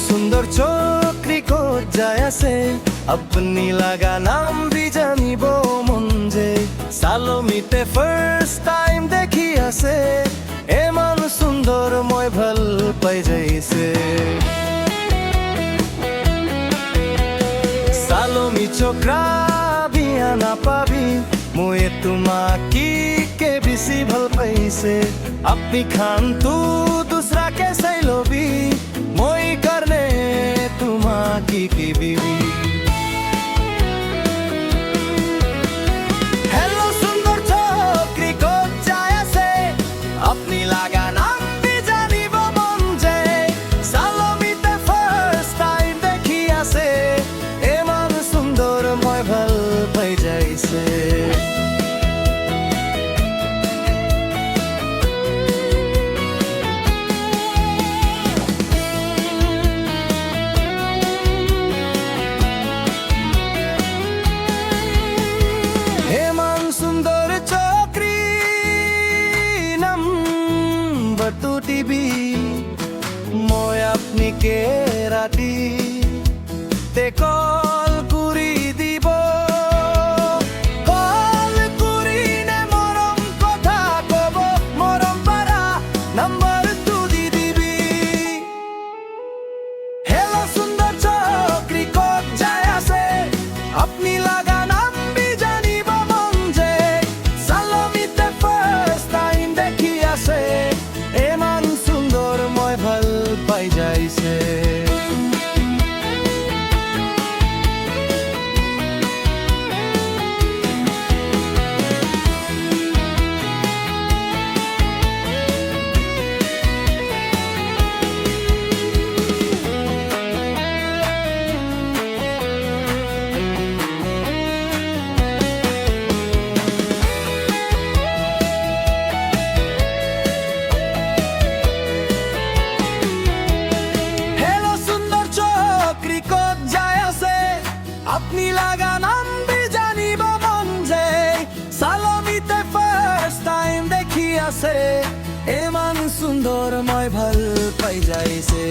সুন্দর চক্রি কোত যায় আছে আপনি লাগা নাম বি জানিব মন যে সালোমিতে ফার্স্ট টাইম দেখি আছে এমন সুন্দর মই ভাল পাই যাইছে সালোমি চক্রা বিয়া নাপাবি মই তোমাকি কে বেশি ভাল পাইছে আপনি খান তু दूसरा के सैलोबी मोई करने तुम्हारी की बीवी हेलो सुंदर छोकरी को जाया से अपनी लागा नाम भी जानी वो मंजे सालोमीते फर्स्ट टाइम देखिया से एमन सुंदर मोय भल पाई जाइसे সুন্দর চক্রি নাম্বার টু টিভি মই আপনি কে রাতি তে কল কুরি দিব কল কুরি নে মরম কথা কব মরম পারা নাম্বার টু দি দিবি হেলো সুন্দর চক্রি কত যায় আছে আপনি লাগা পাই যাইছে আপনি লাগা নাম বি জানিব মন যে সালোমিতে ফার্স্ট টাইম দেখি আছে এমন সুন্দর মই ভাল পাই যাইছে।